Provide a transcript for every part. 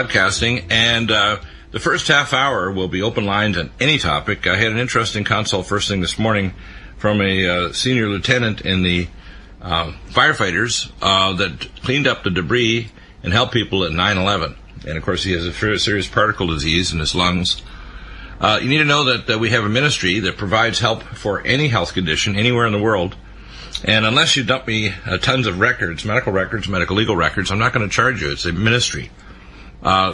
broadcasting, and the first half hour will be open lines on any topic. I had an interesting consult first thing this morning from a senior lieutenant in the firefighters that cleaned up the debris and helped people at 9/11. And, of course, he has a very serious particle disease in his lungs. You need to know that we have a ministry that provides help for any health condition anywhere in the world. And unless you dump me tons of records, medical legal records, I'm not going to charge you. It's a ministry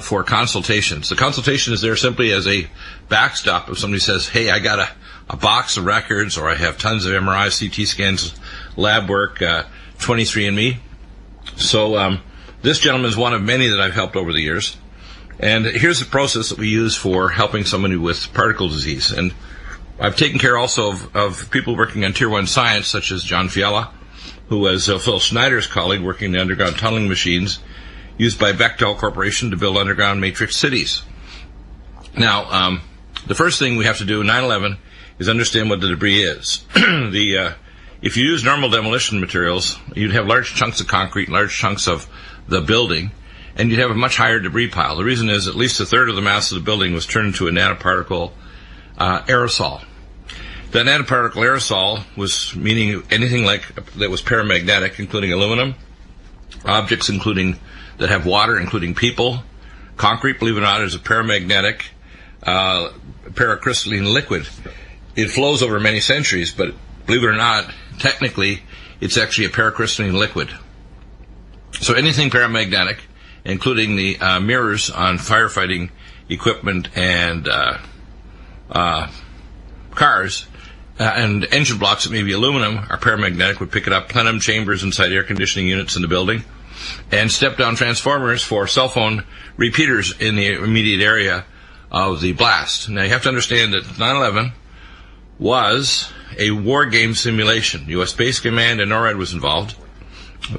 for consultations. The consultation is there simply as a backstop if somebody says, hey, I got a box of records, or I have tons of MRIs, CT scans, lab work, 23andMe. So this gentleman is one of many that I've helped over the years. And here's the process that we use for helping somebody with particle disease. And I've taken care also of people working on Tier 1 science, such as John Fiala, who was Phil Schneider's colleague working the underground tunneling machines used by Bechtel Corporation to build underground matrix cities. Now, the first thing we have to do in 9/11 is understand what the debris is. If you use normal demolition materials, you'd have large chunks of concrete, large chunks of the building, and you'd have a much higher debris pile. The reason is at least a third of the mass of the building was turned into a nanoparticle aerosol. That nanoparticle aerosol was meaning anything that was paramagnetic, including aluminum, objects that have water, including people. Concrete, believe it or not, is a paramagnetic paracrystalline liquid. It flows over many centuries, but believe it or not, technically, it's actually a paracrystalline liquid. So anything paramagnetic, including the mirrors on firefighting equipment and cars, and engine blocks that may be aluminum, are paramagnetic, would pick it up. Plenum chambers inside air conditioning units in the building, and step-down transformers for cell phone repeaters in the immediate area of the blast. Now, you have to understand that 9/11 was a war game simulation. U.S. Space Command and NORAD was involved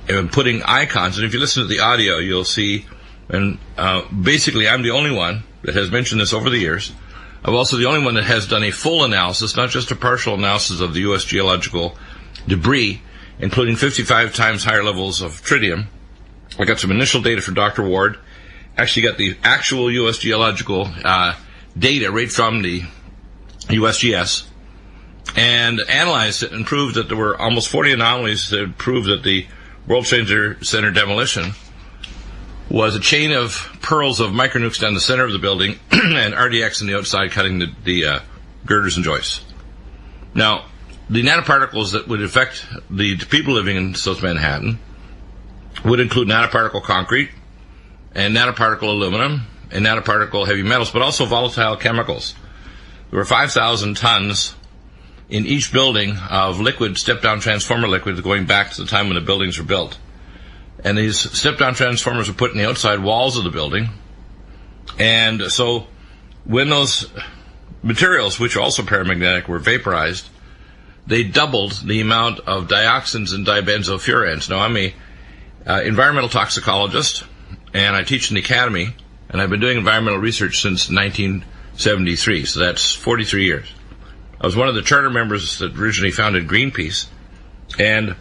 in putting icons, and if you listen to the audio, you'll see, and basically I'm the only one that has mentioned this over the years. I'm also the only one that has done a full analysis, not just a partial analysis of the U.S. geological debris, including 55 times higher levels of tritium. I got some initial data from Dr. Ward, actually got the actual U.S. geological data right from the USGS, and analyzed it and proved that there were almost 40 anomalies that proved that the World Trade Center demolition was a chain of pearls of micronukes down the center of the building and RDX on the outside cutting the girders and joists. Now, the nanoparticles that would affect the people living in South Manhattan would include nanoparticle concrete and nanoparticle aluminum and nanoparticle heavy metals, but also volatile chemicals. There were 5,000 tons in each building of liquid, step-down transformer liquid, going back to the time when the buildings were built. And these step-down transformers were put in the outside walls of the building. And so when those materials, which are also paramagnetic, were vaporized, they doubled the amount of dioxins and dibenzofurans. Now, I'm a environmental toxicologist, and I teach in the academy, and I've been doing environmental research since 1973, so that's 43 years. I was one of the charter members that originally founded Greenpeace, and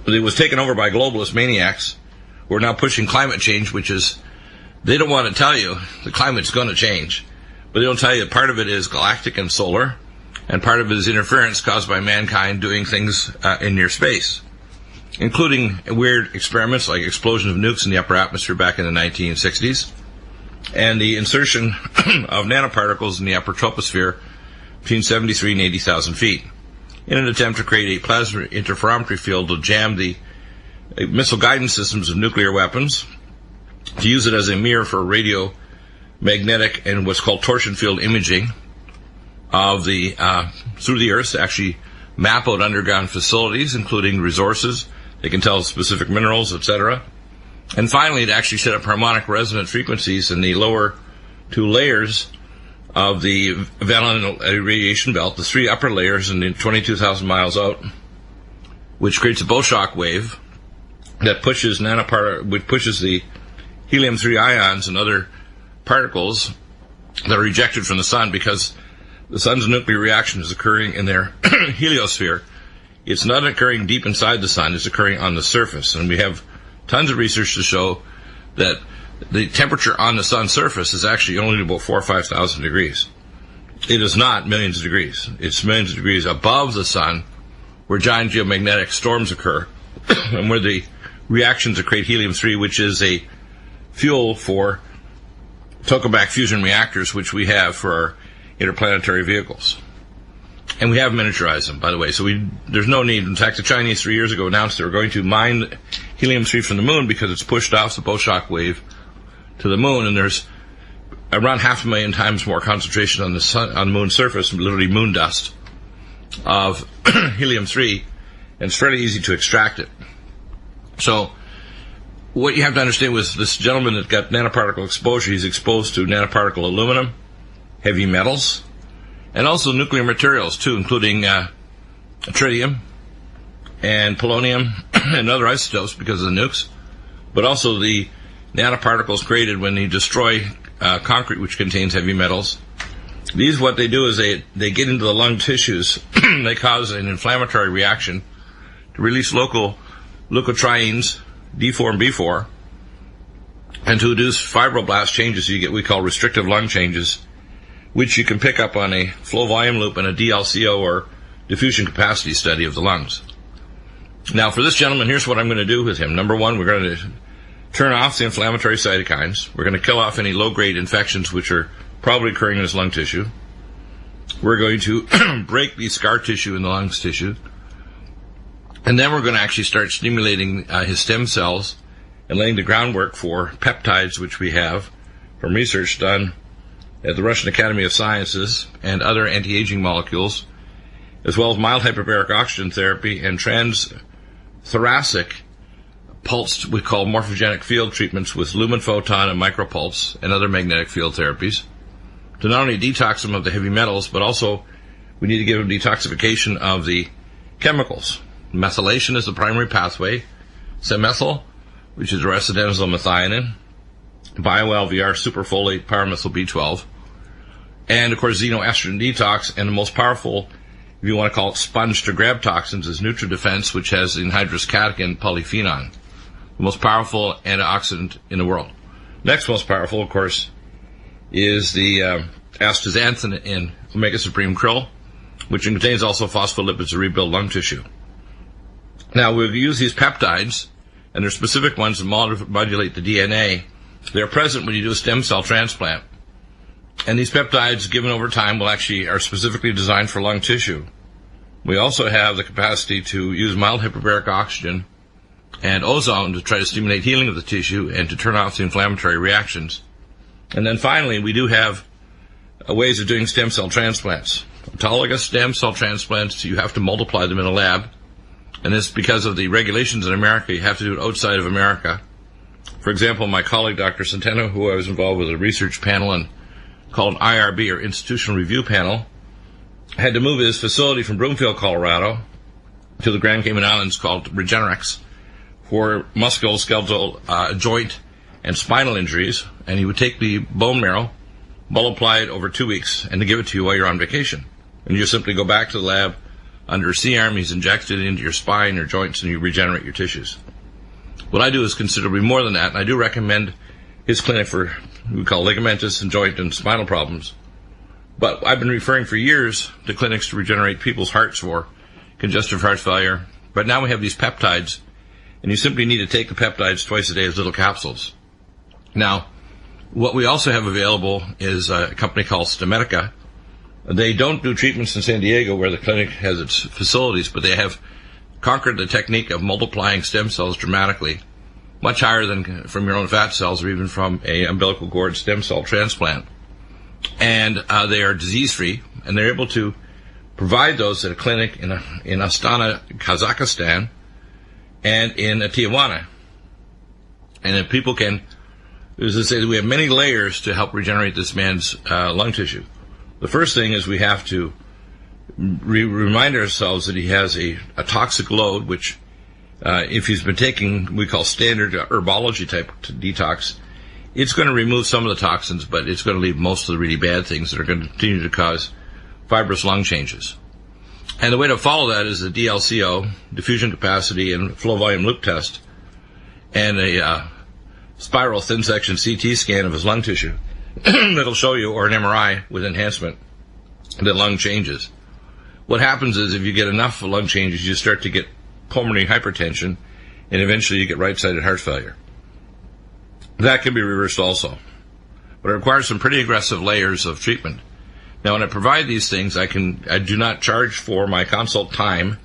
it was taken over by globalist maniacs who are now pushing climate change, which is, they don't want to tell you the climate's going to change, but they don't tell you part of it is galactic and solar, and part of it is interference caused by mankind doing things in near space, including weird experiments like explosion of nukes in the upper atmosphere back in the 1960s, and the insertion of nanoparticles in the upper troposphere between 73 and 80,000 feet, in an attempt to create a plasma interferometry field to jam the missile guidance systems of nuclear weapons, to use it as a mirror for radio magnetic and what's called torsion field imaging of the through the Earth, to actually map out underground facilities, including resources. They can tell specific minerals, etc. And finally, to actually set up harmonic resonant frequencies in the lower two layers of the Valent radiation belt, the three upper layers and the 22,000 miles out, which creates a Bow-shock wave that pushes the helium-3 ions and other particles that are ejected from the sun, because the sun's nuclear reaction is occurring in their heliosphere. It's not occurring deep inside the sun, it's occurring on the surface. And we have tons of research to show that the temperature on the sun's surface is actually only about 4,000 or 5,000 degrees. It is not millions of degrees. It's millions of degrees above the sun, where giant geomagnetic storms occur, and where the reactions that create helium-3, which is a fuel for tokamak fusion reactors, which we have for our interplanetary vehicles. And we have miniaturized them, by the way, so there's no need. In fact, the Chinese 3 years ago announced they were going to mine helium-3 from the moon because it's pushed off the Bow-Shock wave to the moon, and there's around 500,000 times more concentration on the moon's surface, literally moon dust, of helium-3, and it's fairly easy to extract it. So what you have to understand was this gentleman that got nanoparticle exposure, he's exposed to nanoparticle aluminum, heavy metals, and also nuclear materials too, including tritium and polonium and other isotopes because of the nukes, but also the nanoparticles created when you destroy concrete, which contains heavy metals. These, what they do is they get into the lung tissues. They cause an inflammatory reaction to release local leukotrienes, D4 and B4, and to induce fibroblast changes. You get what we call restrictive lung changes, which you can pick up on a flow volume loop and a DLCO, or diffusion capacity study of the lungs. Now, for this gentleman, here's what I'm going to do with him. Number one, we're going to turn off the inflammatory cytokines. We're going to kill off any low-grade infections which are probably occurring in his lung tissue. We're going to break the scar tissue in the lungs tissue. And then we're going to actually start stimulating his stem cells and laying the groundwork for peptides, which we have from research done at the Russian Academy of Sciences, and other anti-aging molecules, as well as mild hyperbaric oxygen therapy and transthoracic pulsed, we call morphogenic field treatments with lumen photon and micropulse and other magnetic field therapies, to not only detox them of the heavy metals, but also we need to give them detoxification of the chemicals. Methylation is the primary pathway, semethyl, which is residenzyl methionine, bio-LVR, superfolate, pyromethyl B12, and of course xenoestrogen detox, and the most powerful, if you want to call it sponge to grab toxins, is NutriDefense, which has anhydrous catechin polyphenol, the most powerful antioxidant in the world. Next most powerful, of course, is the astaxanthin in omega supreme krill, which contains also phospholipids to rebuild lung tissue. Now, we've used these peptides, and they're specific ones that modulate the DNA. They're present when you do a stem cell transplant. And these peptides, given over time, are specifically designed for lung tissue. We also have the capacity to use mild hyperbaric oxygen and ozone to try to stimulate healing of the tissue and to turn off the inflammatory reactions. And then finally, we do have ways of doing stem cell transplants. Autologous stem cell transplants, you have to multiply them in a lab. And this, because of the regulations in America, you have to do it outside of America. For example, my colleague, Dr. Centeno, who I was involved with a research panel and called an IRB, or Institutional Review Panel, had to move his facility from Broomfield, Colorado, to the Grand Cayman Islands, called Regenerex, for musculoskeletal, joint, and spinal injuries. And he would take the bone marrow, multiply it over 2 weeks, and to give it to you while you're on vacation. And you simply go back to the lab under a C-arm, he's injected it into your spine, your joints, and you regenerate your tissues. What I do is considerably more than that, and I do recommend his clinic for what we call ligamentous and joint and spinal problems. But I've been referring for years to clinics to regenerate people's hearts for congestive heart failure. But now we have these peptides, and you simply need to take the peptides twice a day as little capsules. Now, what we also have available is a company called NUTRIMEDICAL. They don't do treatments in San Diego where the clinic has its facilities, but they have conquered the technique of multiplying stem cells dramatically, much higher than from your own fat cells or even from a umbilical cord stem cell transplant. And they are disease-free, and they're able to provide those at a clinic in Astana, Kazakhstan, and in Tijuana. And if people can, as I say, we have many layers to help regenerate this man's lung tissue. The first thing is we have to remind ourselves that he has a toxic load, which if he's been taking, we call standard herbology type detox, it's going to remove some of the toxins, but it's going to leave most of the really bad things that are going to continue to cause fibrous lung changes. And the way to follow that is the DLCO, diffusion capacity and flow volume loop test, and a spiral thin section CT scan of his lung tissue that'll show you, or an MRI with enhancement, that lung changes. What happens is if you get enough lung changes, you start to get pulmonary hypertension, and eventually you get right-sided heart failure. That can be reversed also, but it requires some pretty aggressive layers of treatment. Now, when I provide these things, I do not charge for my consult time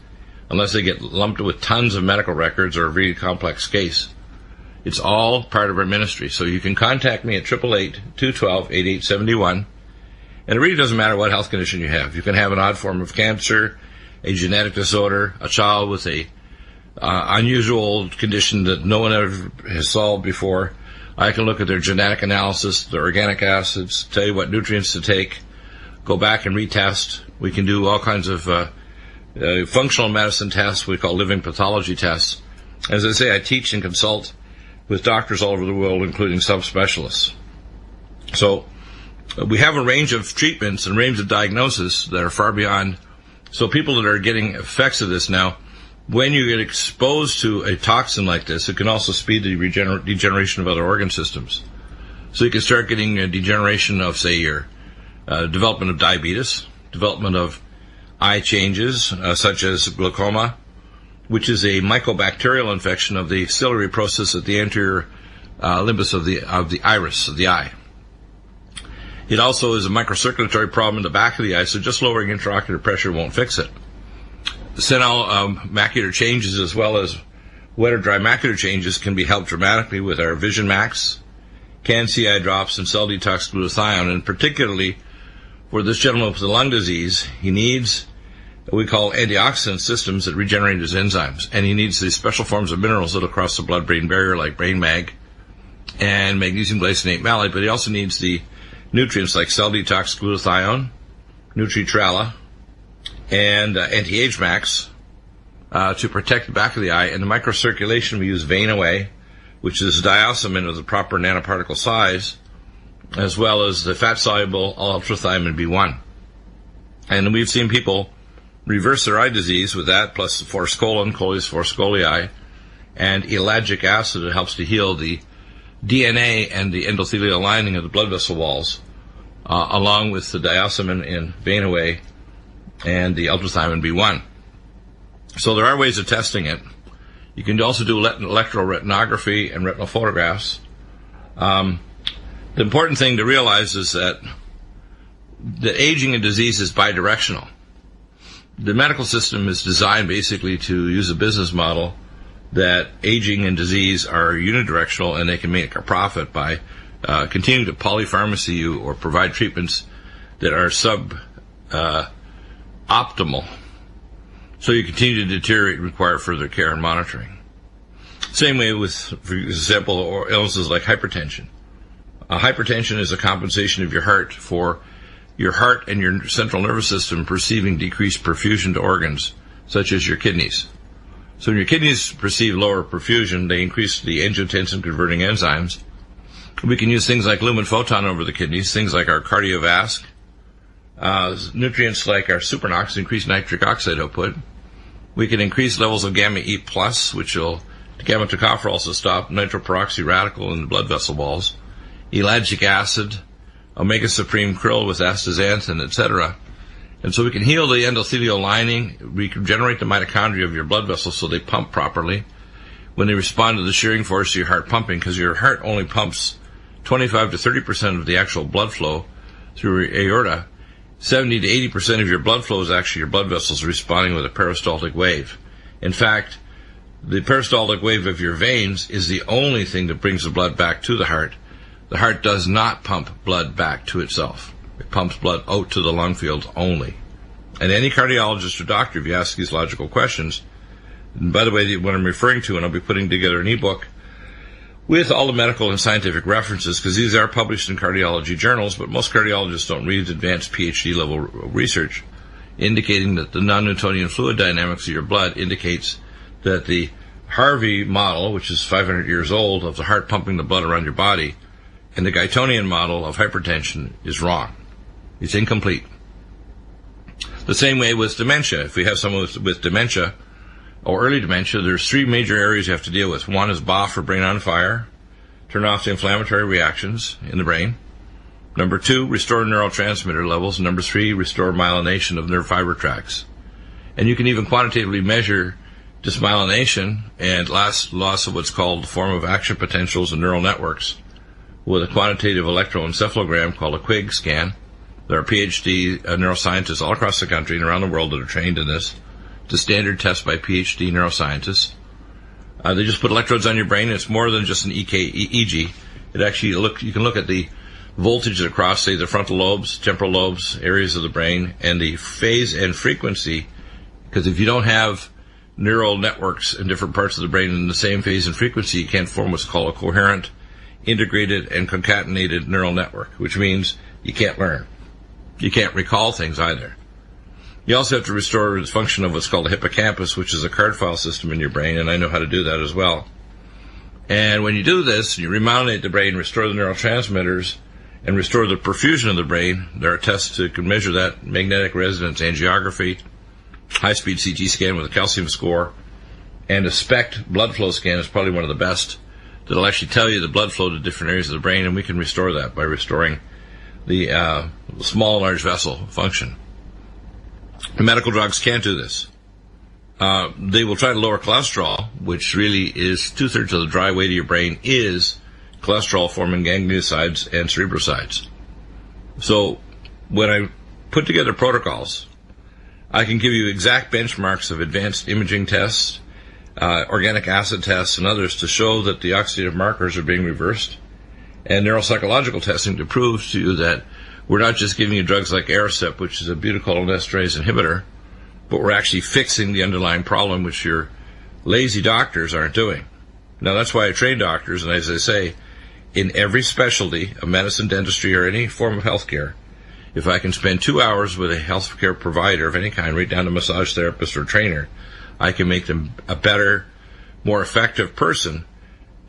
unless they get lumped with tons of medical records or a really complex case. It's all part of our ministry. So you can contact me at 888-212-8871. And it really doesn't matter what health condition you have. You can have an odd form of cancer, a genetic disorder, a child with a unusual condition that no one ever has solved before. I can look at their genetic analysis, their organic acids, tell you what nutrients to take, go back and retest. We can do all kinds of functional medicine tests we call living pathology tests. As I say, I teach and consult with doctors all over the world, including subspecialists. So we have a range of treatments and range of diagnosis that are far beyond. So people that are getting effects of this now, when you get exposed to a toxin like this, it can also speed the degeneration of other organ systems. So you can start getting a degeneration of, say, your development of diabetes, development of eye changes, such as glaucoma, which is a mycobacterial infection of the ciliary process at the anterior limbus of the iris of the eye. It also is a microcirculatory problem in the back of the eye, so just lowering intraocular pressure won't fix it. Senile macular changes, as well as wet or dry macular changes, can be helped dramatically with our Vision Max, Can-C eye drops, and cell detox glutathione. And particularly for this gentleman with the lung disease, he needs what we call antioxidant systems that regenerate his enzymes. And he needs these special forms of minerals that will cross the blood-brain barrier, like brain mag and magnesium glycinate malate. But he also needs the nutrients like cell detox glutathione, Nutritrala, and anti-age max to protect the back of the eye. And the microcirculation, we use Vein Away, which is diosmin of the proper nanoparticle size, as well as the fat-soluble ultrathymine B1. And we've seen people reverse their eye disease with that, plus forskolin, Coleus forskolii, and ellagic acid that helps to heal the DNA and the endothelial lining of the blood vessel walls, along with the diosmin in Vein Away and the ultrathymine B1. So there are ways of testing it. You can also do electroretinography and retinal photographs. The important thing to realize is that aging and disease is bidirectional. The medical system is designed basically to use a business model that aging and disease are unidirectional, and they can make a profit by continuing to polypharmacy you or provide treatments that are optimal, so you continue to deteriorate and require further care and monitoring. Same way with, for example, or illnesses like hypertension. Hypertension is a compensation of your heart for your heart and your central nervous system perceiving decreased perfusion to organs, such as your kidneys. So when your kidneys perceive lower perfusion, they increase the angiotensin-converting enzymes. We can use things like lumen photon over the kidneys, things like our cardiovasc, nutrients like our supernox, increase nitric oxide output. We can increase levels of gamma E+, which will gamma tocopherol also stop nitroperoxy radical in the blood vessel walls, ellagic acid, omega supreme krill with astaxanthin, etc. And so we can heal the endothelial lining, regenerate the mitochondria of your blood vessels so they pump properly when they respond to the shearing force of your heart pumping, because your heart only pumps 25 to 30% of the actual blood flow through your aorta. 70 to 80% of your blood flow is actually your blood vessels responding with a peristaltic wave. In fact, the peristaltic wave of your veins is the only thing that brings the blood back to the heart. The heart does not pump blood back to itself. It pumps blood out to the lung fields only. And any cardiologist or doctor, if you ask these logical questions, and by the way, what I'm referring to, and I'll be putting together an ebook with all the medical and scientific references, because these are published in cardiology journals, but most cardiologists don't read advanced PhD level research, indicating that the non-Newtonian fluid dynamics of your blood indicates that the Harvey model, which is 500 years old, of the heart pumping the blood around your body, and the Guytonian model of hypertension is wrong. It's incomplete. The same way with dementia. If we have someone with dementia or early dementia, there's three major areas you have to deal with. One is BOF, or brain on fire, turn off the inflammatory reactions in the brain. Number 2, restore neurotransmitter levels. Number 3, restore myelination of nerve fiber tracts. And you can even quantitatively measure dysmyelination and loss of what's called the form of action potentials and neural networks with a quantitative electroencephalogram called a QUIG scan. There are PhD neuroscientists all across the country and around the world that are trained in this. It's a standard test by PhD neuroscientists. They just put electrodes on your brain. It's more than just an EEG. It actually you can look at the voltage across, say, the frontal lobes, temporal lobes, areas of the brain, and the phase and frequency. Because if you don't have neural networks in different parts of the brain in the same phase and frequency, you can't form what's called a coherent, integrated, and concatenated neural network, which means you can't learn. You can't recall things either. You also have to restore the function of what's called the hippocampus, which is a card file system in your brain, and I know how to do that as well. And when you do this, you remyelinate the brain, restore the neurotransmitters, and restore the perfusion of the brain. There are tests that can measure that: magnetic resonance angiography, high-speed CT scan with a calcium score, and a SPECT blood flow scan is probably one of the best. That'll actually tell you the blood flow to different areas of the brain, and we can restore that by restoring the small and large vessel function. The medical drugs can't do this. They will try to lower cholesterol, which really is 2/3 of the dry weight of your brain is cholesterol-forming gangliosides and cerebrosides. So when I put together protocols, I can give you exact benchmarks of advanced imaging tests, organic acid tests, and others to show that the oxidative markers are being reversed, and neuropsychological testing to prove to you that we're not just giving you drugs like Aricept, which is a butyrylcholinesterase inhibitor, but we're actually fixing the underlying problem, which your lazy doctors aren't doing. Now, that's why I train doctors, and as I say, in every specialty of medicine, dentistry, or any form of healthcare, if I can spend 2 hours with a healthcare provider of any kind, right down to massage therapist or trainer, I can make them a better, more effective person.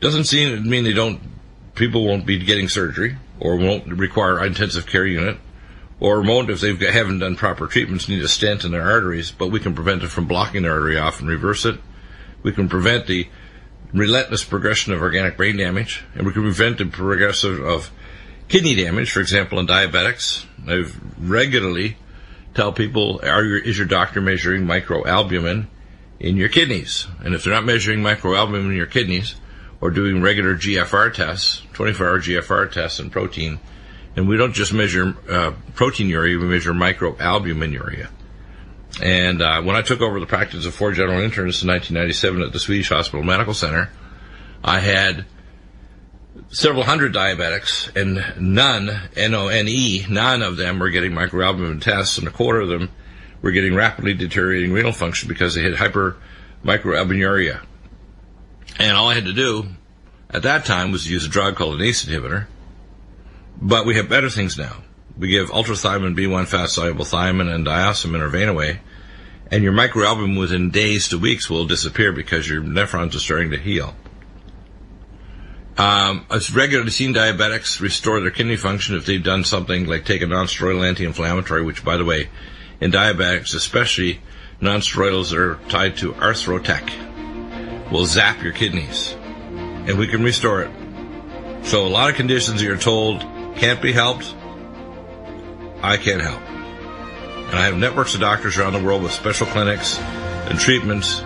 Doesn't mean people won't be getting surgery, or won't require an intensive care unit, or won't, if they haven't done proper treatments, need a stent in their arteries, but we can prevent it from blocking the artery off and reverse it. We can prevent the relentless progression of organic brain damage, and we can prevent the progression of kidney damage, for example, in diabetics. I regularly tell people, is your doctor measuring microalbumin in your kidneys? And if they're not measuring microalbumin in your kidneys, or doing regular GFR tests, 24-hour GFR tests and protein, and we don't just measure proteinuria, we measure microalbuminuria. And when I took over the practice of 4 general internists in 1997 at the Swedish Hospital Medical Center, I had several hundred diabetics, and none of them were getting microalbumin tests, and a quarter of them were getting rapidly deteriorating renal function because they had hypermicroalbuminuria. And all I had to do at that time was use a drug called an ACE inhibitor. But we have better things now. We give ultrathymine B1 fast-soluble thiamine and diosmin or Vein-Away, and your microalbumin within days to weeks will disappear because your nephrons are starting to heal. I've regularly seen diabetics restore their kidney function if they've done something like take a non-steroidal anti-inflammatory, which, by the way, in diabetics, especially non-steroidals that are tied to arthrotec, will zap your kidneys, and we can restore it. So a lot of conditions you're told can't be helped, I can help. And I have networks of doctors around the world with special clinics and treatments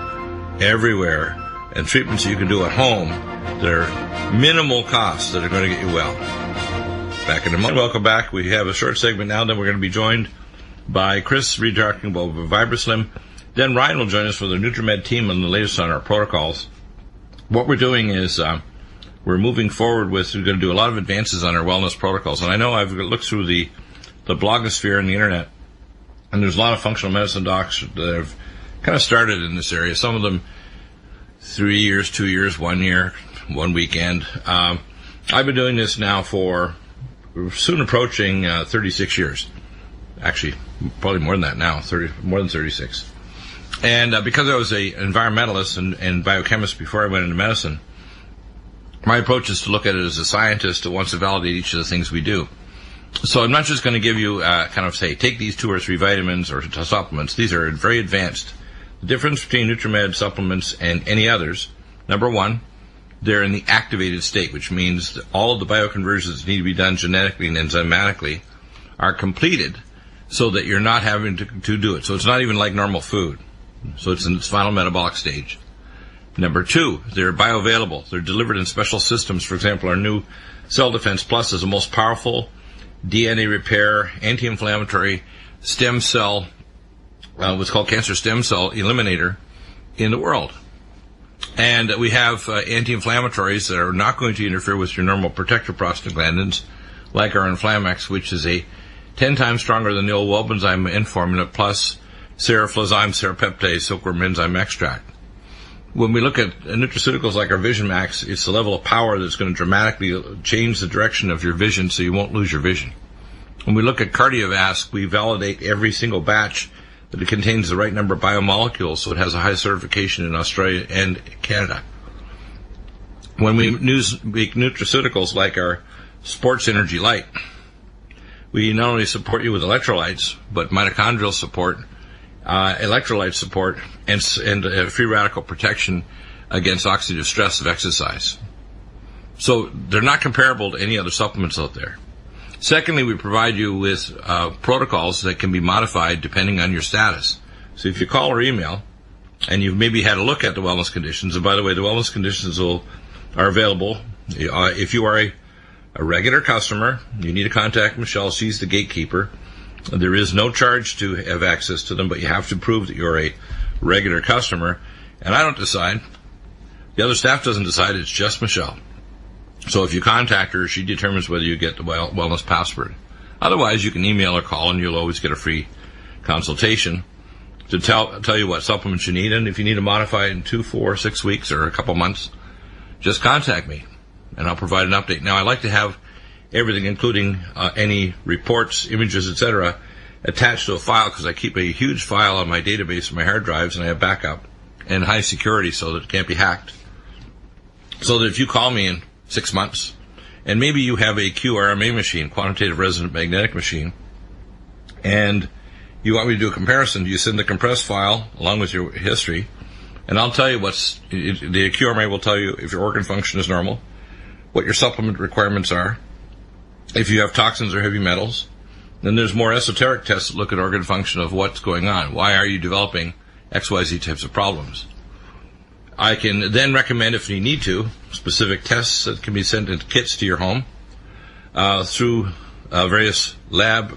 everywhere, and treatments you can do at home that are minimal costs that are going to get you well. Back in a moment. Welcome back. We have a short segment now, then we're going to be joined by Chris talking about VibraSlim. Then Ryan will join us for the NutriMed team on the latest on our protocols. What we're doing is we're moving forward with, we're going to do a lot of advances on our wellness protocols. And I know I've looked through the blogosphere and the internet, and there's a lot of functional medicine docs that have kind of started in this area. Some of them 3 years, 2 years, 1 year, 1 weekend. I've been doing this now for soon approaching 36 years. Actually, probably more than that now, more than 36. And because I was an environmentalist and biochemist before I went into medicine, my approach is to look at it as a scientist who wants to validate each of the things we do. So I'm not just going to give you kind of say, take these 2 or 3 vitamins or supplements. These are very advanced. The difference between NutriMed supplements and any others, number one, they're in the activated state, which means that all of the bioconversions that need to be done genetically and enzymatically are completed so that you're not having to do it. So it's not even like normal food. So it's in its final metabolic stage. Number 2, they're bioavailable. They're delivered in special systems. For example, our new Cell Defense Plus is the most powerful DNA repair, anti-inflammatory stem cell, what's called cancer stem cell eliminator in the world. And we have anti-inflammatories that are not going to interfere with your normal protector prostaglandins, like our Inflamex, which is a 10 times stronger than the old Wellbenzyme N formula, plus seroflozyme, serapeptase, silkworm enzyme extract. When we look at nutraceuticals like our Vision Max, it's the level of power that's going to dramatically change the direction of your vision so you won't lose your vision. When we look at Cardiovasc, we validate every single batch that it contains the right number of biomolecules, so it has a high certification in Australia and Canada. When we make nutraceuticals like our Sports Energy Light, we not only support you with electrolytes, but mitochondrial support, electrolyte support, and free radical protection against oxidative stress of exercise. So they're not comparable to any other supplements out there. Secondly, we provide you with protocols that can be modified depending on your status. So if you call or email, and you've maybe had a look at the wellness conditions, and by the way, the wellness conditions are available. If you are a regular customer, you need to contact Michelle. She's the gatekeeper. There is no charge to have access to them, but you have to prove that you're a regular customer. And I don't decide. The other staff doesn't decide. It's just Michelle. So if you contact her, she determines whether you get the wellness password. Otherwise, you can email or call, and you'll always get a free consultation to tell you what supplements you need. And if you need to modify it in 2, 4, 6 weeks or a couple months, just contact me, and I'll provide an update. Now, I like to have everything, including any reports, images, etc., attached to a file, because I keep a huge file on my database, my hard drives, and I have backup and high security so that it can't be hacked. So that if you call me in 6 months, and maybe you have a QRMA machine, quantitative resonant magnetic machine, and you want me to do a comparison, you send the compressed file along with your history, and I'll tell you the QRMA will tell you if your organ function is normal, what your supplement requirements are, if you have toxins or heavy metals. Then there's more esoteric tests that look at organ function of what's going on. Why are you developing XYZ types of problems? I can then recommend, if you need to, specific tests that can be sent in kits to your home through various lab,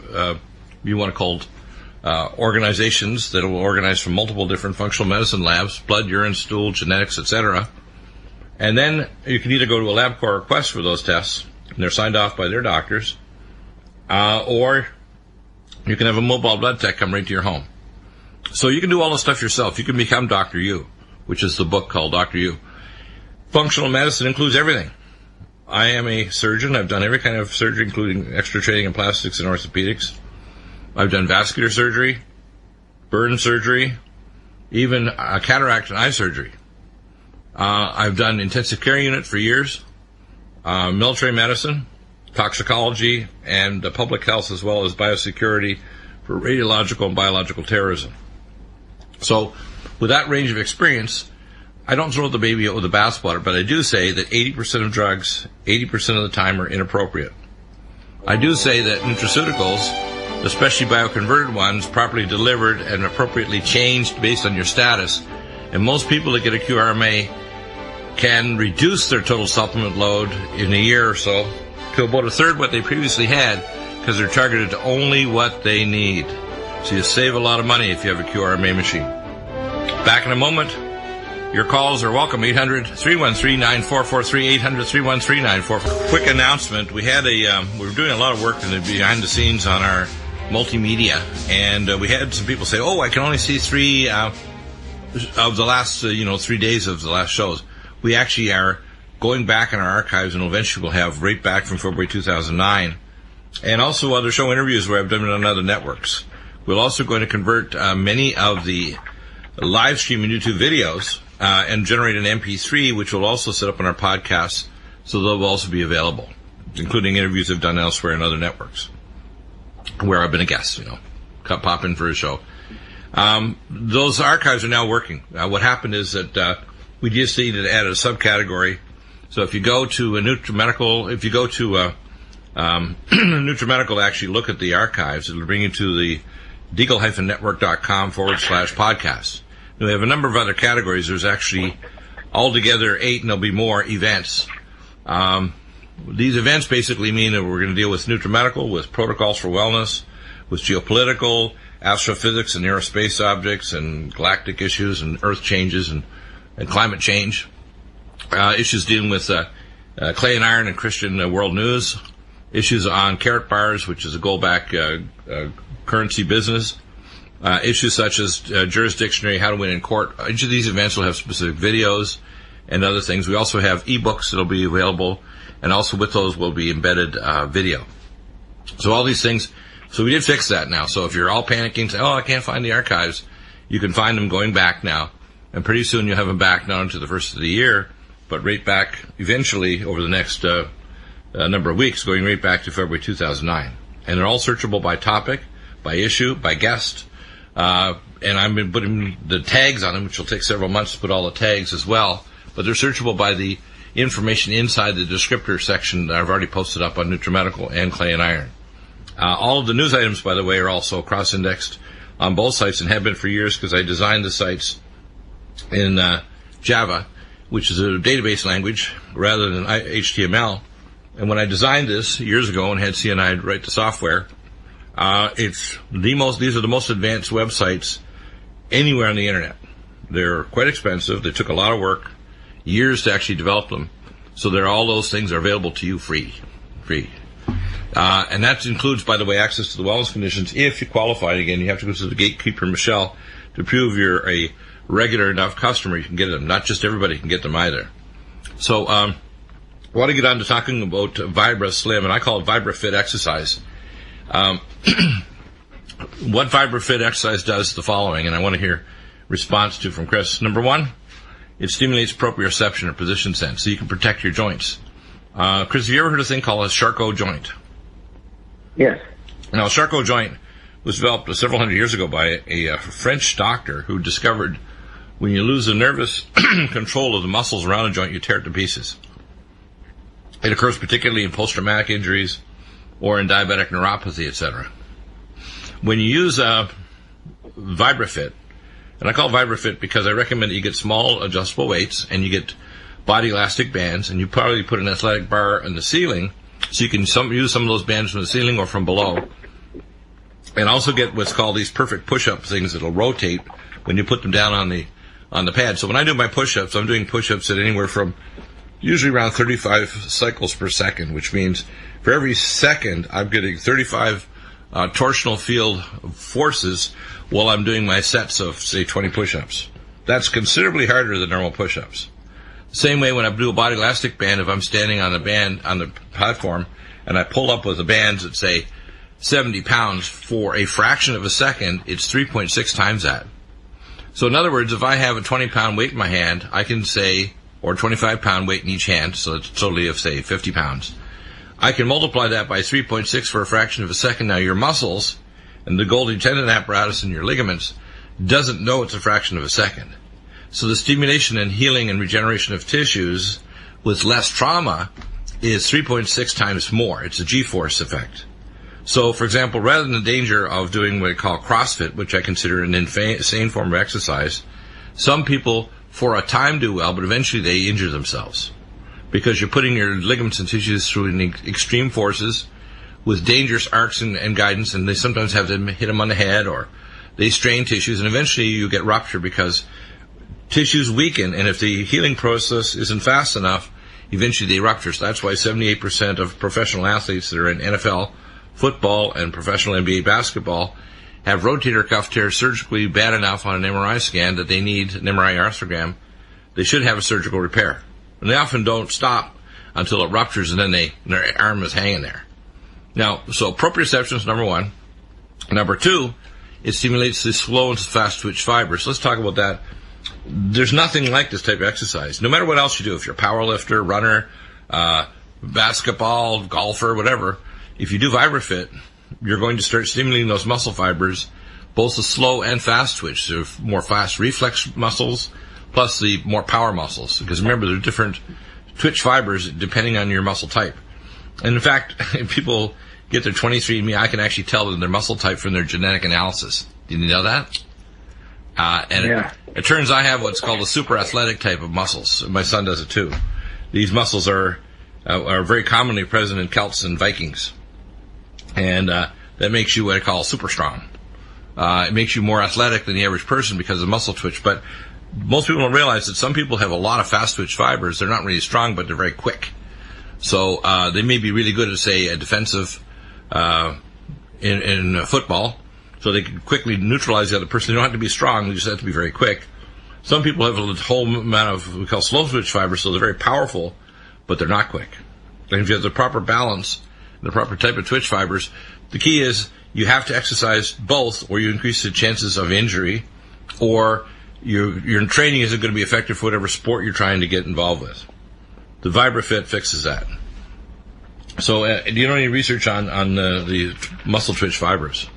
organizations that will organize from multiple different functional medicine labs, blood, urine, stool, genetics, etc. And then you can either go to a LabCorp request for those tests, and they're signed off by their doctors, or you can have a mobile blood tech come right to your home. So you can do all the stuff yourself. You can become Dr. You, which is the book called Dr. You. Functional medicine includes everything. I am a surgeon. I've done every kind of surgery, including extra training in plastics and orthopedics. I've done vascular surgery, burn surgery, even cataract and eye surgery. I've done intensive care unit for years, military medicine, toxicology, and public health, as well as biosecurity for radiological and biological terrorism. So with that range of experience, I don't throw the baby out with the bathwater, but I do say that 80% of drugs, 80% of the time, are inappropriate. I do say that nutraceuticals, especially bioconverted ones, properly delivered and appropriately changed based on your status, and most people that get a QRMA can reduce their total supplement load in a year or so to about a third what they previously had, because they're targeted to only what they need. So you save a lot of money if you have a QRMA machine. Back in a moment. Your calls are welcome. 800-313-9443, 800-313-9443. Quick announcement. We were doing a lot of work in the behind the scenes on our multimedia, and we had some people say, I can only see 3 of the last, 3 days of the last shows. We actually are going back in our archives, and eventually we'll have right back from February 2009, and also other show interviews where I've done it on other networks. We're also going to convert many of the live streaming YouTube videos and generate an MP3, which will also set up on our podcasts, so they'll also be available, including interviews I've done elsewhere in other networks where I've been a guest, pop in for a show. Those archives are now working. What happened is that we just needed to add a subcategory So if you go to a NutriMedical, if you go to NutriMedical to actually look at the archives, it'll bring you to the deagle-network.com/podcast. We have a number of other categories. There's actually altogether 8, and there'll be more events. These events basically mean that we're going to deal with NutriMedical, with protocols for wellness, with geopolitical, astrophysics and aerospace objects, and galactic issues, and Earth changes, and climate change. Issues dealing with clay and iron and Christian world news. Issues on carrot bars, which is a gold-backed currency business. Issues such as jurisdictionary, how to win in court. Each of these events will have specific videos and other things. We also have ebooks that will be available, and also with those will be embedded video. So all these things. So we did fix that now. So if you're all panicking, say, I can't find the archives, you can find them going back now. And pretty soon you'll have them back not only to the first of the year, but right back eventually over the next number of weeks, going right back to February 2009. And they're all searchable by topic, by issue, by guest. And I've been putting the tags on them, which will take several months to put all the tags as well. But they're searchable by the information inside the descriptor section that I've already posted up on NutriMedical and Clay and Iron. All of the news items, by the way, are also cross-indexed on both sites and have been for years because I designed the sites in Java, which is a database language rather than HTML. And when I designed this years ago and had CNI write the software, these are the most advanced websites anywhere on the internet. They're quite expensive. They took a lot of work, years to actually develop them. So all those things are available to you free. And that includes, by the way, access to the wellness conditions. If you qualify, again, you have to go to the gatekeeper, Michelle, to prove you're a regular enough customer. You can get them. Not just everybody can get them either. So I want to get on to talking about VibraSlim, and I call it VibraFit exercise. What VibraFit exercise does is the following, and I want to hear response to from Chris. Number one, it stimulates proprioception or position sense, so you can protect your joints. Chris, have you ever heard of a thing called a Charcot joint? Yes. Now, a Charcot joint was developed several hundred years ago by a French doctor who discovered when you lose the nervous control of the muscles around a joint, you tear it to pieces. It occurs particularly in post-traumatic injuries or in diabetic neuropathy, etc. When you use VibraFit, and I call it VibraFit because I recommend that you get small adjustable weights and you get body elastic bands, and you probably put an athletic bar in the ceiling so you can use some of those bands from the ceiling or from below. And also get what's called these perfect push-up things that'll rotate when you put them down on the pad. So when I do my push-ups, I'm doing push-ups at anywhere from usually around 35 cycles per second, which means for every second I'm getting 35 torsional field forces while I'm doing my sets of, say, 20 push-ups. That's considerably harder than normal push-ups. Same way when I do a body elastic band, if I'm standing on the band on the platform and I pull up with the bands at, say, 70 pounds for a fraction of a second, it's 3.6 times that. So in other words, if I have a 20-pound weight in my hand, I can say, or 25-pound weight in each hand, so it's totally of, say, 50 pounds. I can multiply that by 3.6 for a fraction of a second. Now, your muscles and the Golgi tendon apparatus and your ligaments doesn't know it's a fraction of a second. So the stimulation and healing and regeneration of tissues with less trauma is 3.6 times more. It's a G-force effect. So, for example, rather than the danger of doing what I call CrossFit, which I consider an insane form of exercise, some people for a time do well, but eventually they injure themselves because you're putting your ligaments and tissues through extreme forces with dangerous arcs and guidance, and they sometimes have to hit them on the head or they strain tissues, and eventually you get rupture because tissues weaken, and if the healing process isn't fast enough, eventually they rupture. So that's why 78% of professional athletes that are in NFL football and professional NBA basketball have rotator cuff tears surgically bad enough on an MRI scan that they need an MRI arthrogram. They should have a surgical repair. And they often don't stop until it ruptures and then their arm is hanging there. Now, so proprioception is number one. Number two, it stimulates the slow and fast twitch fibers. Let's talk about that. There's nothing like this type of exercise. No matter what else you do, if you're a power lifter, runner, basketball, golfer, whatever, if you do VibraFit, you're going to start stimulating those muscle fibers, both the slow and fast twitch. So more fast reflex muscles, plus the more power muscles. Because remember, there are different twitch fibers depending on your muscle type. And in fact, if people get their 23andMe, I can actually tell them their muscle type from their genetic analysis. Did you know that? It turns I have what's called a super athletic type of muscles. My son does it too. These muscles are very commonly present in Celts and Vikings. And that makes you what I call super strong. It makes you more athletic than the average person because of muscle twitch. But most people don't realize that some people have a lot of fast twitch fibers. They're not really strong, but they're very quick. So they may be really good at, say, a defensive in football, so they can quickly neutralize the other person. They don't have to be strong. They just have to be very quick. Some people have a whole amount of what we call slow twitch fibers, so they're very powerful, but they're not quick. And if you have the proper balance, the proper type of twitch fibers, the key is you have to exercise both, or you increase the chances of injury, or your training isn't going to be effective for whatever sport you're trying to get involved with. The VibraFit fixes that. So, do you know any research on the muscle twitch fibers?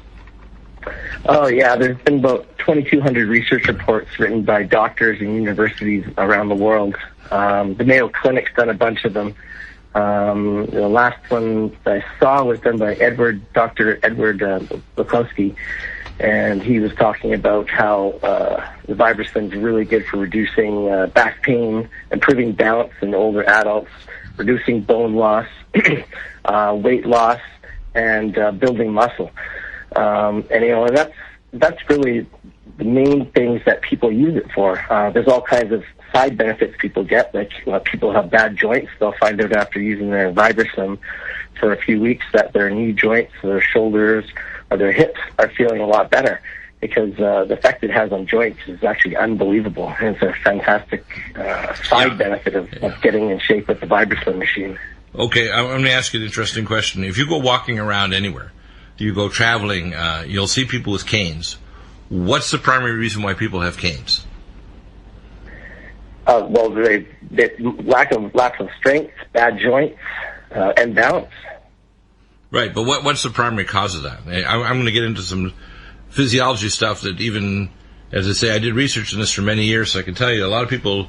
Oh, yeah. There's been about 2,200 research reports written by doctors and universities around the world. The Mayo Clinic's done a bunch of them. The last one I saw was done by Dr. Edward Bukowski, and he was talking about how the VibraSlim is really good for reducing back pain, improving balance in older adults, reducing bone loss, weight loss, and building muscle. And that's really the main things that people use it for. There's all kinds of side benefits people get, like people have bad joints. They'll find out after using their VibraSlim for a few weeks that their knee joints, their shoulders, or their hips are feeling a lot better, because the effect it has on joints is actually unbelievable. And it's a fantastic side benefit of getting in shape with the VibraSlim machine. Okay, I'm going to ask you an interesting question. If you go walking around anywhere, you go traveling, you'll see people with canes. What's the primary reason why people have canes? Well, they lack of strength, bad joints, and balance. Right, but what's the primary cause of that? I'm going to get into some physiology stuff that even, as I say, I did research on this for many years, so I can tell you a lot of people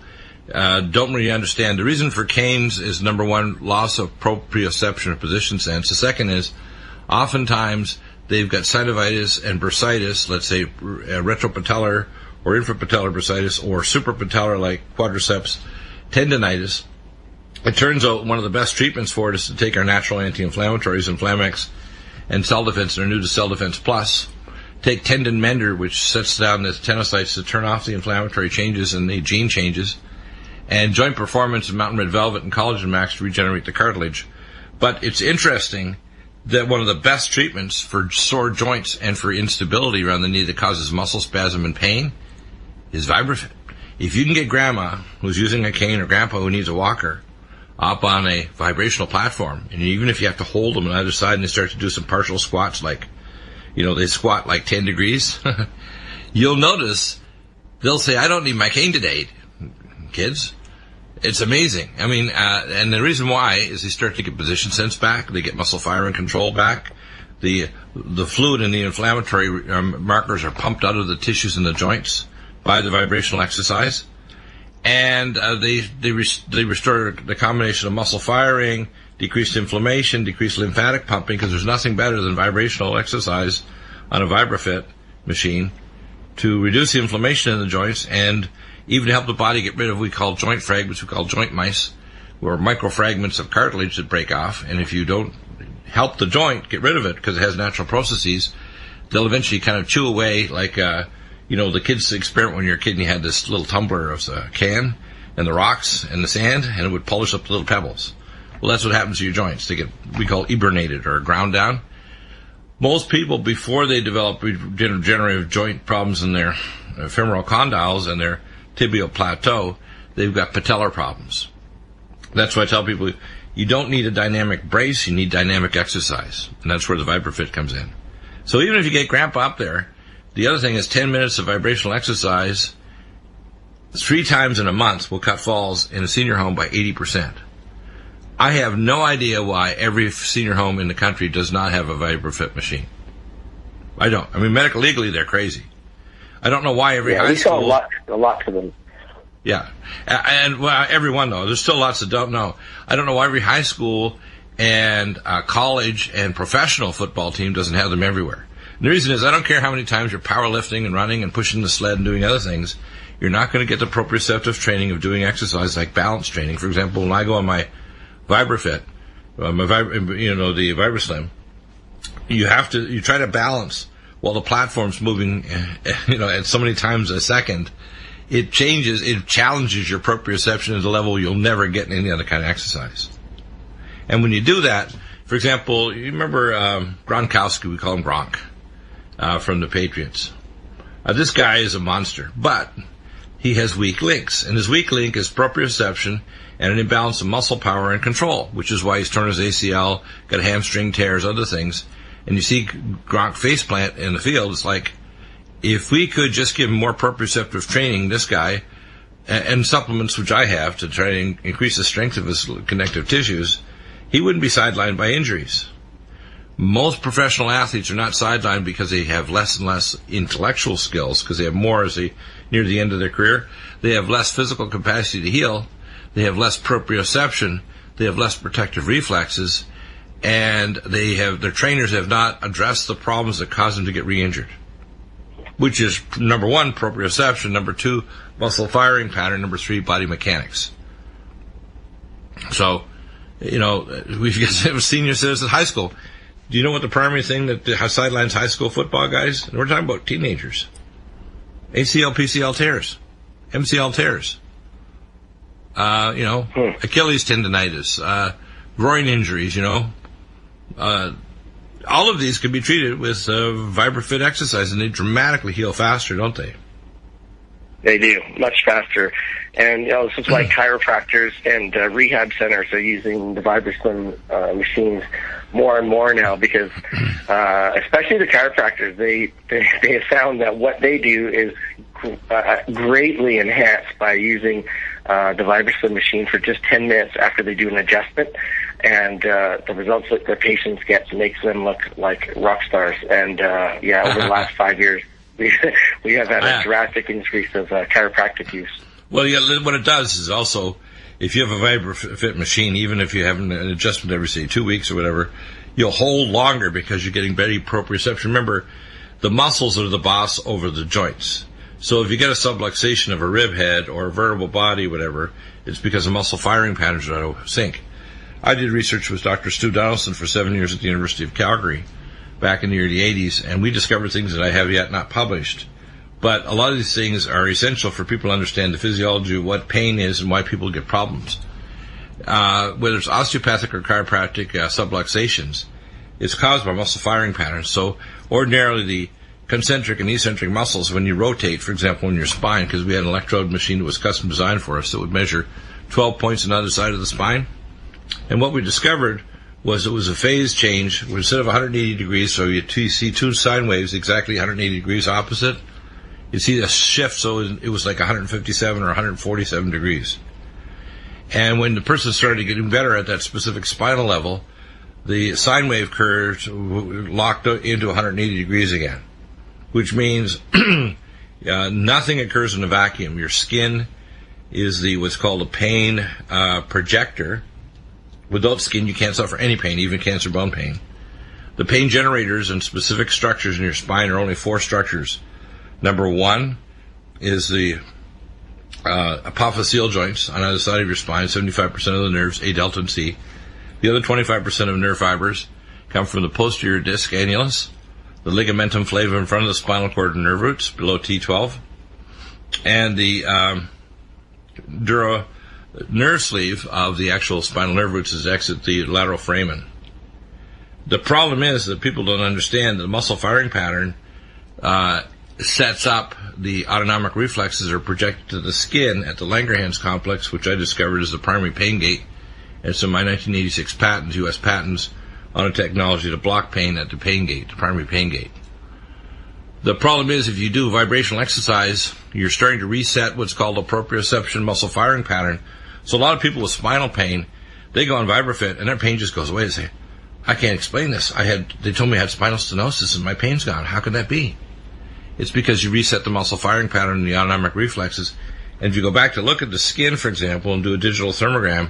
don't really understand. The reason for canes is, number one, loss of proprioception or position sense. The second is, oftentimes, they've got synovitis and bursitis, let's say retropatellar or infrapatellar bursitis, or suprapatellar like quadriceps tendinitis. It turns out one of the best treatments for it is to take our natural anti-inflammatories, Inflamex and Cell Defense, they're new to Cell Defense Plus. Take Tendon Mender, which sets down the tenocytes to turn off the inflammatory changes and the gene changes, and Joint Performance and Mountain Red Velvet and Collagen Max to regenerate the cartilage. But it's interesting that one of the best treatments for sore joints and for instability around the knee that causes muscle spasm and pain is VibraFit. If you can get grandma who's using a cane or grandpa who needs a walker up on a vibrational platform, and even if you have to hold them on either side and they start to do some partial squats, like, they squat like 10 degrees, you'll notice they'll say, I don't need my cane today, kids. It's amazing. I mean, and the reason why is they start to get position sense back, they get muscle fire and control back, the fluid and the inflammatory markers are pumped out of the tissues and the joints by the vibrational exercise, and they restore the combination of muscle firing, decreased inflammation, decreased lymphatic pumping, because there's nothing better than vibrational exercise on a VibraFit machine to reduce the inflammation in the joints and even help the body get rid of what we call joint fragments, we call joint mice, or microfragments of cartilage that break off. And if you don't help the joint get rid of it, because it has natural processes, they'll eventually kind of chew away like, the kids experiment when you're a kid and you had this little tumbler of the can and the rocks and the sand, and it would polish up the little pebbles. Well, that's what happens to your joints. They get, we call hibernated or ground down. Most people, before they develop degenerative joint problems in their femoral condyles and their tibial plateau, they've got patellar problems. That's why I tell people, you don't need a dynamic brace, you need dynamic exercise. And that's where the VibraFit comes in. So even if you get grandpa up there, the other thing is 10 minutes of vibrational exercise 3 times in a month will cut falls in a senior home by 80%. I have no idea why every senior home in the country does not have a VibraFit machine. I don't. I mean, legally, they're crazy. I don't know why every high school... we saw a lot for them. Yeah. And well, everyone, though, there's still lots that don't know. I don't know why every high school and college and professional football team doesn't have them everywhere. And the reason is, I don't care how many times you're powerlifting and running and pushing the sled and doing other things, you're not going to get the proprioceptive training of doing exercise like balance training. For example, when I go on my VibraFit, the VibraSlim, you try to balance while the platform's moving, at so many times a second. It challenges your proprioception at a level you'll never get in any other kind of exercise. And when you do that, for example, you remember Gronkowski, we call him Gronk, from the Patriots. This guy is a monster, but he has weak links, and his weak link is proprioception and an imbalance of muscle power and control, which is why he's torn his ACL, got hamstring tears, other things. And you see Gronk faceplant in the field. It's like, if we could just give him more proprioceptive training, this guy, and supplements, which I have, to try to increase the strength of his connective tissues, he wouldn't be sidelined by injuries. Most professional athletes are not sidelined because they have less and less intellectual skills, because they have more as they near the end of their career. They have less physical capacity to heal. They have less proprioception. They have less protective reflexes. And their trainers have not addressed the problems that cause them to get re-injured, which is, number one, proprioception, number two, muscle firing pattern, number three, body mechanics. So, we've got senior citizens at high school. Do you know what the primary thing that sidelines high school football guys? We're talking about teenagers. ACL, PCL tears, MCL tears, Achilles tendonitis, groin injuries, all of these can be treated with VibraFit exercise, and they dramatically heal faster, don't they? They do, much faster. And, this is why chiropractors and rehab centers are using the VibraSlim machines more and more now, because especially the chiropractors, they have found that what they do is greatly enhanced by using the VibraSlim machine for just 10 minutes after they do an adjustment. And the results that their patients get makes them look like rock stars. And, over the last 5 years, we have had a drastic increase of chiropractic use. Well, yeah, what it does is also, if you have a VibraFit machine, even if you have an adjustment every, say, 2 weeks or whatever, you'll hold longer because you're getting better proprioception. Remember, the muscles are the boss over the joints. So if you get a subluxation of a rib head or a vertebral body, whatever, it's because the muscle firing patterns are out of sync. I did research with Dr. Stu Donaldson for 7 years at the University of Calgary back in the early 80s, and we discovered things that I have yet not published. But a lot of these things are essential for people to understand the physiology of what pain is and why people get problems. Whether it's osteopathic or chiropractic subluxations, it's caused by muscle firing patterns. So ordinarily the concentric and eccentric muscles, when you rotate, for example, in your spine, because we had an electrode machine that was custom designed for us that would measure 12 points on either side of the spine. And what we discovered was it was a phase change where instead of 180 degrees, so you see two sine waves exactly 180 degrees opposite, you see a shift, so it was like 157 or 147 degrees. And when the person started getting better at that specific spinal level, the sine wave curves locked into 180 degrees again, which means nothing occurs in a vacuum. Your skin is what's called a pain projector. Without skin, you can't suffer any pain, even cancer bone pain. The pain generators and specific structures in your spine are only 4 structures. Number 1 is the apophyseal joints on either side of your spine, 75% of the nerves, A, delta, and C. The other 25% of nerve fibers come from the posterior disc annulus, the ligamentum flavum in front of the spinal cord and nerve roots, below T12, and the dura nerve sleeve of the actual spinal nerve roots is exit the lateral foramen. The problem is that people don't understand that the muscle firing pattern sets up the autonomic reflexes are projected to the skin at the Langerhans complex, which I discovered is the primary pain gate. And so my 1986 patents, U.S. patents, on a technology to block pain at the pain gate, the primary pain gate. The problem is if you do vibrational exercise, you're starting to reset what's called a proprioception muscle firing pattern. So a lot of people with spinal pain, they go on VibraFit and their pain just goes away. They say, I can't explain this. They told me I had spinal stenosis and my pain's gone. How could that be? It's because you reset the muscle firing pattern and the autonomic reflexes, And if you go back to look at the skin, for example, and do a digital thermogram,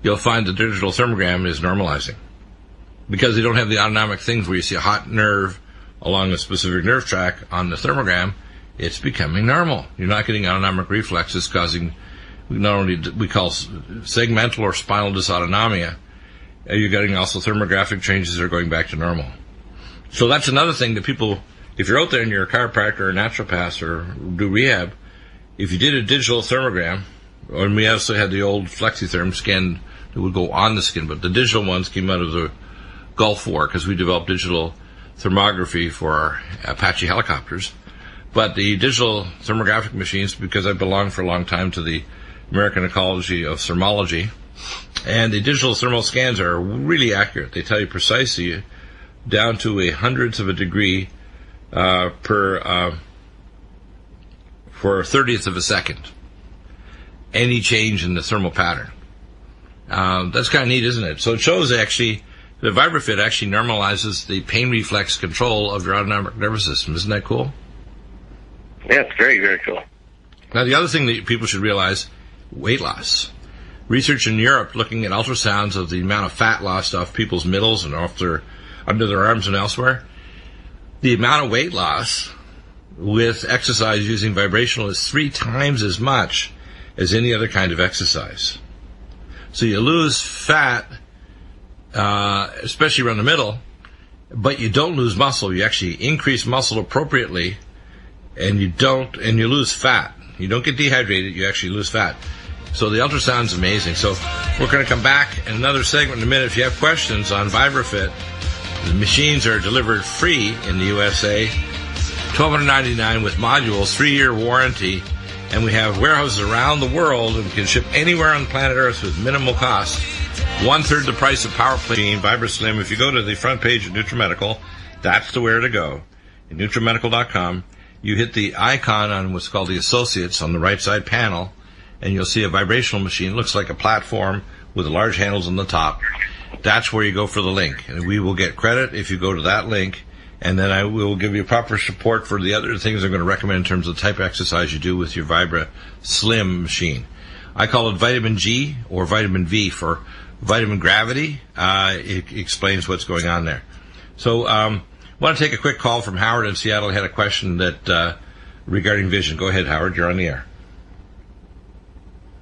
you'll find the digital thermogram is normalizing. Because they don't have the autonomic things where you see a hot nerve along a specific nerve track on the thermogram, it's becoming normal. You're not getting autonomic reflexes causing not only we call segmental or spinal dysautonomia, you're getting also thermographic changes that are going back to normal. So that's another thing that people, if you're out there and you're a chiropractor or a naturopath or do rehab, if you did a digital thermogram, and we also had the old FlexiTherm scan that would go on the skin, but the digital ones came out of the Gulf War because we developed digital thermography for our Apache helicopters. But the digital thermographic machines, because I belonged for a long time to the American Ecology of Thermology, and the digital thermal scans are really accurate. They tell you precisely down to a hundredth of a degree for a 30th of a second any change in the thermal pattern. That's kind of neat, isn't it? So it shows actually the VibraFit actually normalizes the pain reflex control of your autonomic nervous system. Isn't that cool? Yeah, it's very, very cool. Now, the other thing that people should realize, weight loss. Research in Europe looking at ultrasounds of the amount of fat lost off people's middles and off their, under their arms and elsewhere. The amount of weight loss with exercise using vibrational is 3 times as much as any other kind of exercise. So you lose fat, especially around the middle, but you don't lose muscle. You actually increase muscle appropriately, and you lose fat. You don't get dehydrated, you actually lose fat. So the ultrasound's amazing. So we're going to come back in another segment in a minute. If you have questions on VibraFit, the machines are delivered free in the USA, $1,299 with modules, 3-year warranty, and we have warehouses around the world and can ship anywhere on planet Earth with minimal cost. 1/3 the price of power machine, VibraSlim. If you go to the front page of NutriMedical, that's the where to go. At NutriMedical.com, you hit the icon on what's called the Associates on the right side panel, and you'll see a vibrational machine. It looks like a platform with large handles on the top. That's where you go for the link. And we will get credit if you go to that link, and then I will give you proper support for the other things I'm going to recommend in terms of the type of exercise you do with your VibraSlim machine. I call it vitamin G or vitamin V for vitamin gravity. It explains what's going on there. So I want to take a quick call from Howard in Seattle. He had a question that regarding vision. Go ahead, Howard. You're on the air.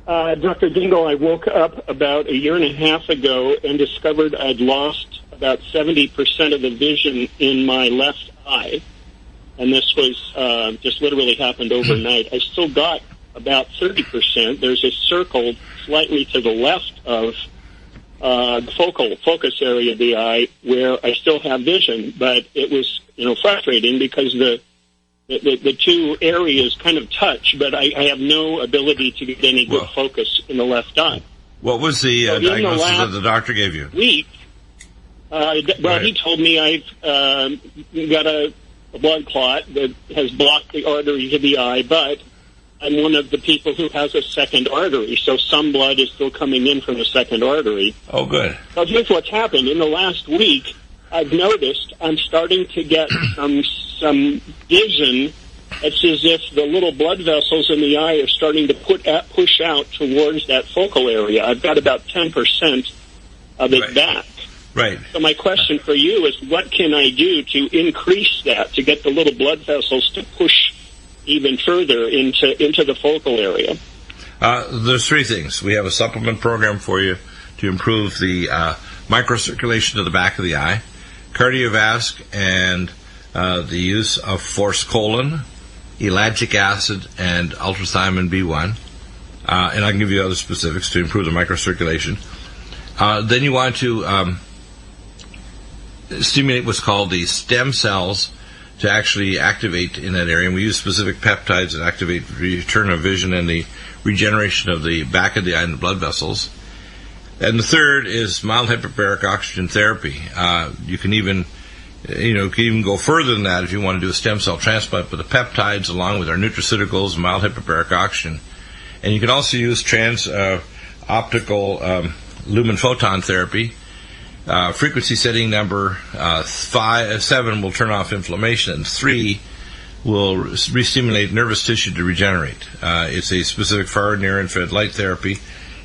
Dr. Deagle, I woke up about 1.5 years ago and discovered I'd lost about 70% of the vision in my left eye. And this was just literally happened overnight. I still got about 30%. There's a circle slightly to the left of the focus area of the eye where I still have vision, but it was, frustrating because the two areas kind of touch, but I have no ability to get any good focus in the left eye. What was the diagnosis that the doctor gave you? Week, he told me I've got a blood clot that has blocked the artery to the eye, but I'm one of the people who has a second artery, so some blood is still coming in from the second artery. Oh, good. So here's what's happened. In the last week, I've noticed I'm starting to get some vision. It's as if the little blood vessels in the eye are starting to push out towards that focal area. I've got about 10% of it back. Right. So my question for you is, what can I do to increase that, to get the little blood vessels to push even further into the focal area? There's 3 things. We have a supplement program for you to improve the microcirculation to the back of the eye, cardiovasc, and the use of forskolin, ellagic acid, and ultrathymine B1. And I can give you other specifics to improve the microcirculation. Then you want to stimulate what's called the stem cells to actually activate in that area. And we use specific peptides that activate return of vision and the regeneration of the back of the eye and the blood vessels. And the third is mild hyperbaric oxygen therapy. You can even go further than that if you want to do a stem cell transplant with the peptides along with our nutraceuticals and mild hyperbaric oxygen. And you can also use optical lumen photon therapy. Frequency setting number 7 will turn off inflammation, and 3 will re-stimulate nervous tissue to regenerate. It's a specific far near infrared light therapy.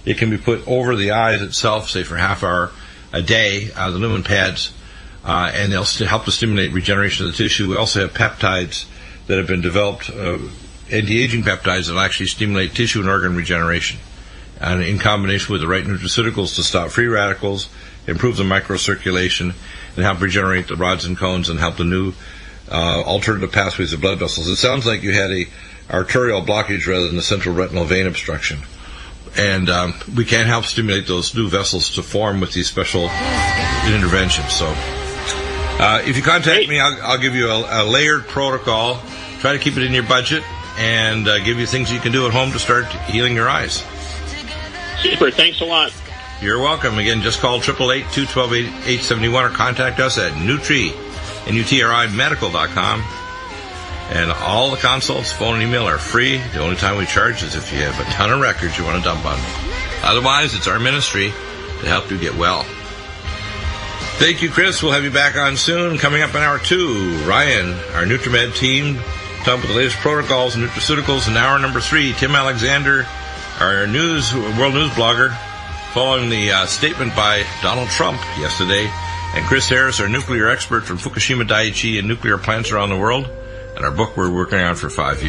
It can be put over the eyes itself, say for half hour a day, the lumen pads, and they'll help to stimulate regeneration of the tissue. We also have peptides that have been developed, anti-aging peptides that will actually stimulate tissue and organ regeneration. And in combination with the right nutraceuticals to stop free radicals, improve the microcirculation, and help regenerate the rods and cones and help the new alternative pathways of blood vessels. It sounds like you had a arterial blockage rather than a central retinal vein obstruction. And we can help stimulate those new vessels to form with these special interventions. So if you contact me, I'll give you a layered protocol. Try to keep it in your budget and give you things you can do at home to start healing your eyes. Super. Thanks a lot. You're welcome. Again, just call 888-212-871 or contact us at NUTRIMEDICAL.com. And all the consults, phone and email are free. The only time we charge is if you have a ton of records you want to dump on me. Otherwise, it's our ministry to help you get well. Thank you, Chris. We'll have you back on soon. Coming up in hour 2, Ryan, our NutriMed team, talking about the latest protocols and nutraceuticals. In hour number 3, Tim Alexander, our world news blogger, following the statement by Donald Trump yesterday. And Chris Harris, our nuclear expert from Fukushima Daiichi and nuclear plants around the world. And our book we're working on for 5 years.